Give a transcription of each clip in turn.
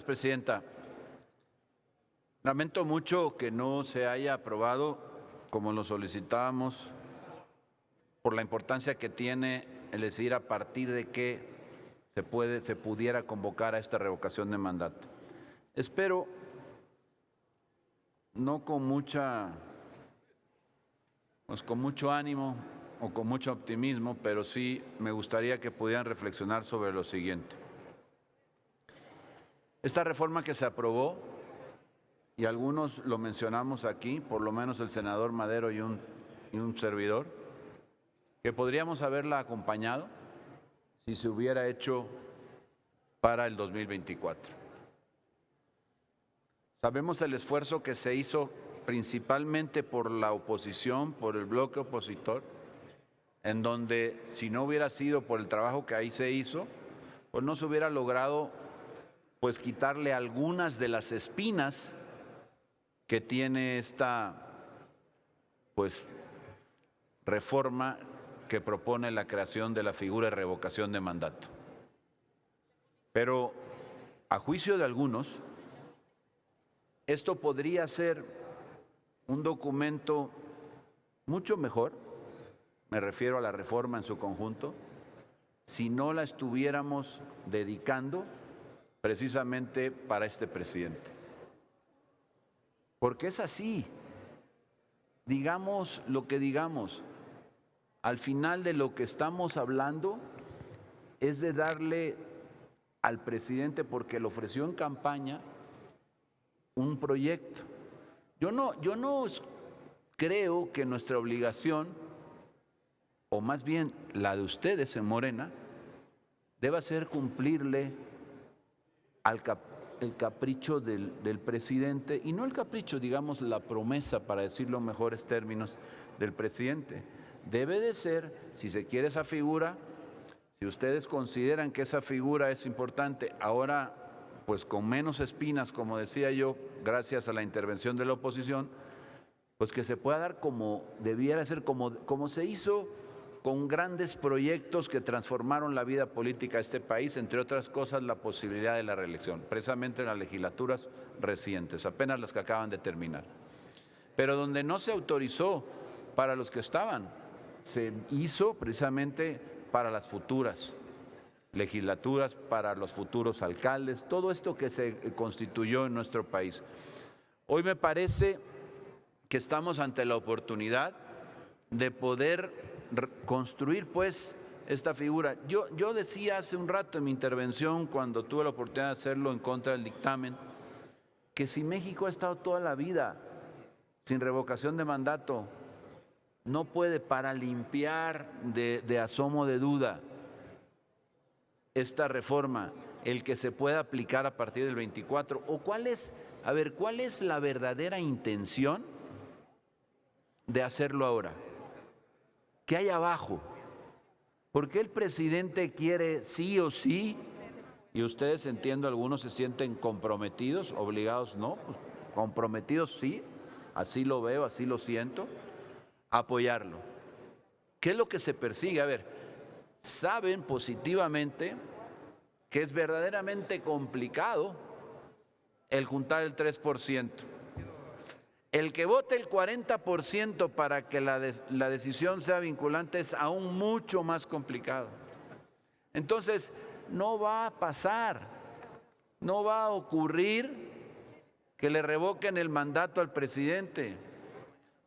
Presidenta. Lamento mucho que no se haya aprobado como lo solicitábamos por la importancia que tiene el decidir a partir de qué se pudiera convocar a esta revocación de mandato. Espero, no con mucho ánimo o con mucho optimismo, pero sí me gustaría que pudieran reflexionar sobre lo siguiente. Esta reforma que se aprobó, y algunos lo mencionamos aquí, por lo menos el senador Madero y un servidor, que podríamos haberla acompañado si se hubiera hecho para el 2024. Sabemos el esfuerzo que se hizo principalmente por la oposición, por el bloque opositor, en donde si no hubiera sido por el trabajo que ahí se hizo, pues no se hubiera logrado pues quitarle algunas de las espinas que tiene esta pues reforma que propone la creación de la figura de revocación de mandato. Pero a juicio de algunos, esto podría ser un documento mucho mejor, me refiero a la reforma en su conjunto, si no la estuviéramos dedicando precisamente para este presidente. Porque es así, digamos lo que digamos, al final de lo que estamos hablando es de darle al presidente, porque le ofreció en campaña, un proyecto. Yo no creo que nuestra obligación, o más bien la de ustedes en Morena, deba ser cumplirle el capricho del presidente, y no el capricho, digamos la promesa, para decirlo en mejores términos, del presidente. Debe de ser, si se quiere esa figura, si ustedes consideran que esa figura es importante, ahora pues con menos espinas, como decía yo, gracias a la intervención de la oposición, pues que se pueda dar como debiera ser, como se hizo con grandes proyectos que transformaron la vida política de este país, entre otras cosas la posibilidad de la reelección, precisamente en las legislaturas recientes, apenas las que acaban de terminar. Pero donde no se autorizó para los que estaban, se hizo precisamente para las futuras legislaturas, para los futuros alcaldes, todo esto que se constituyó en nuestro país. Hoy me parece que estamos ante la oportunidad de poder construir pues esta figura. Yo decía hace un rato en mi intervención, cuando tuve la oportunidad de hacerlo en contra del dictamen, que si México ha estado toda la vida sin revocación de mandato, no puede, para limpiar de asomo de duda esta reforma, el que se pueda aplicar a partir del 24, o cuál es la verdadera intención de hacerlo ahora. ¿Qué hay abajo? ¿Por qué el presidente quiere sí o sí? Y ustedes, entiendo, algunos se sienten comprometidos, obligados no, pues, comprometidos sí, así lo veo, así lo siento, apoyarlo. ¿Qué es lo que se persigue? A ver, saben positivamente que es verdaderamente complicado el juntar el 3%. El que vote el 40% para que la decisión sea vinculante es aún mucho más complicado. Entonces, no va a pasar, no va a ocurrir que le revoquen el mandato al presidente.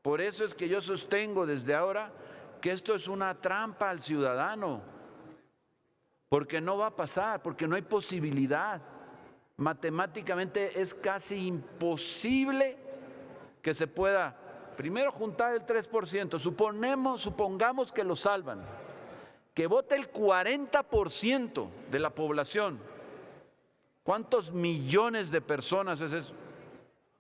Por eso es que yo sostengo desde ahora que esto es una trampa al ciudadano, porque no va a pasar, porque no hay posibilidad. Matemáticamente es casi imposible que se pueda primero juntar el 3%, supongamos que lo salvan, que vote el 40% de la población. ¿Cuántos millones de personas es eso?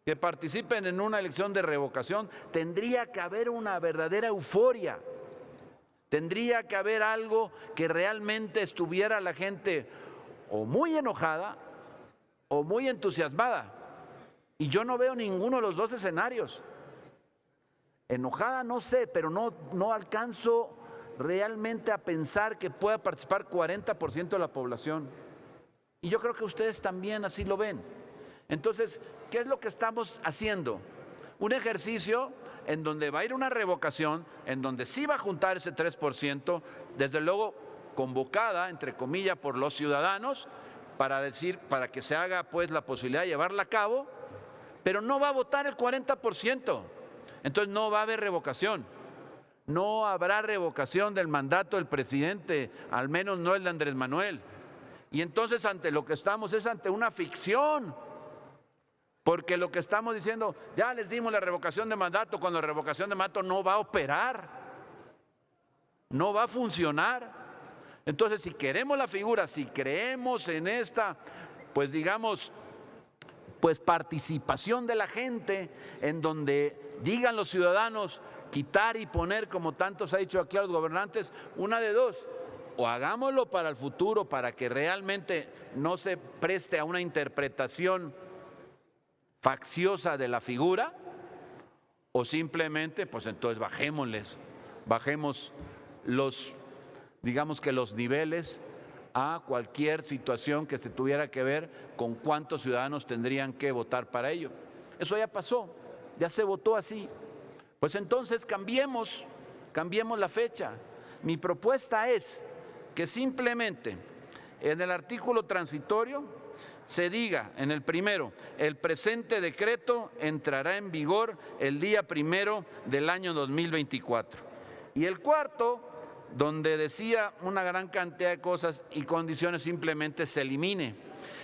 Que participen en una elección de revocación. Tendría que haber una verdadera euforia, tendría que haber algo que realmente estuviera la gente o muy enojada o muy entusiasmada. Y yo no veo ninguno de los dos escenarios. Enojada no sé, pero no alcanzo realmente a pensar que pueda participar 40% de la población. Y yo creo que ustedes también así lo ven. Entonces, ¿qué es lo que estamos haciendo? Un ejercicio en donde va a ir una revocación, en donde sí va a juntar ese 3%, desde luego convocada, entre comillas, por los ciudadanos, para que se haga pues la posibilidad de llevarla a cabo, pero no va a votar el 40%. Entonces no va a haber revocación. No habrá revocación del mandato del presidente, al menos no el de Andrés Manuel. Y entonces ante lo que estamos es ante una ficción. Porque lo que estamos diciendo, ya les dimos la revocación de mandato, cuando la revocación de mandato no va a operar, no va a funcionar. Entonces, si queremos la figura, si creemos en esta, pues digamos, pues participación de la gente, en donde digan los ciudadanos, quitar y poner, como tantos ha dicho aquí a los gobernantes, una de dos: o hagámoslo para el futuro, para que realmente no se preste a una interpretación facciosa de la figura, o simplemente, pues entonces bajemos los, digamos que los niveles a cualquier situación que se tuviera que ver con cuántos ciudadanos tendrían que votar para ello. Eso ya pasó, ya se votó así. Pues entonces cambiemos la fecha. Mi propuesta es que simplemente en el artículo transitorio se diga, en el primero, el presente decreto entrará en vigor el día 1 del año 2024. Y el cuarto, donde decía una gran cantidad de cosas y condiciones, simplemente se elimine.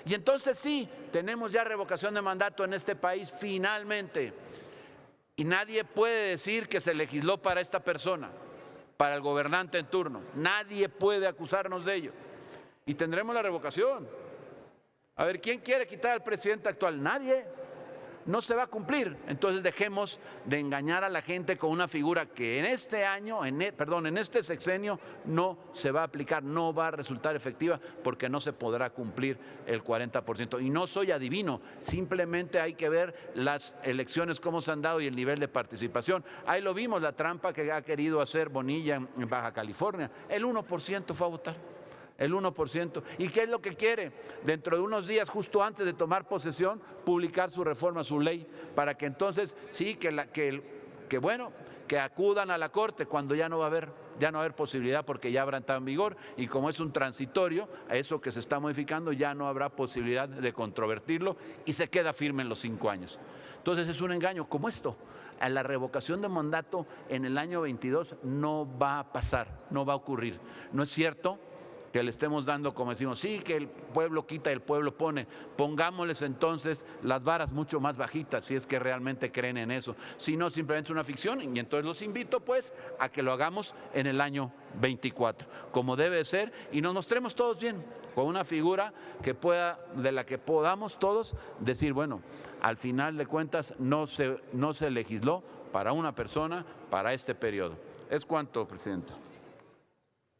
Y entonces sí, tenemos ya revocación de mandato en este país finalmente. Y nadie puede decir que se legisló para esta persona, para el gobernante en turno. Nadie puede acusarnos de ello. Y tendremos la revocación. A ver, ¿quién quiere quitar al presidente actual? Nadie. No se va a cumplir. Entonces dejemos de engañar a la gente con una figura que en este año, en este sexenio no se va a aplicar, no va a resultar efectiva porque no se podrá cumplir el 40%. Y no soy adivino, simplemente hay que ver las elecciones cómo se han dado y el nivel de participación. Ahí lo vimos, la trampa que ha querido hacer Bonilla en Baja California. El 1% fue a votar. El 1%. ¿Y qué es lo que quiere? Dentro de unos días, justo antes de tomar posesión, publicar su reforma, su ley, para que entonces sí, que acudan a la Corte cuando ya no va a haber posibilidad, porque ya habrá entrado en vigor, y como es un transitorio, a eso que se está modificando, ya no habrá posibilidad de controvertirlo y se queda firme en los 5 años. Entonces es un engaño como esto. A la revocación de mandato en el año 22 no va a pasar, no va a ocurrir. No es cierto que le estemos dando, como decimos, sí, que el pueblo quita y el pueblo pone. Pongámosles entonces las varas mucho más bajitas, si es que realmente creen en eso. Si no, simplemente es una ficción. Y entonces los invito pues a que lo hagamos en el año 24, como debe ser, y nos mostremos todos bien, con una figura de la que podamos todos decir, bueno, al final de cuentas no se legisló para una persona, para este periodo. Es cuanto, presidente.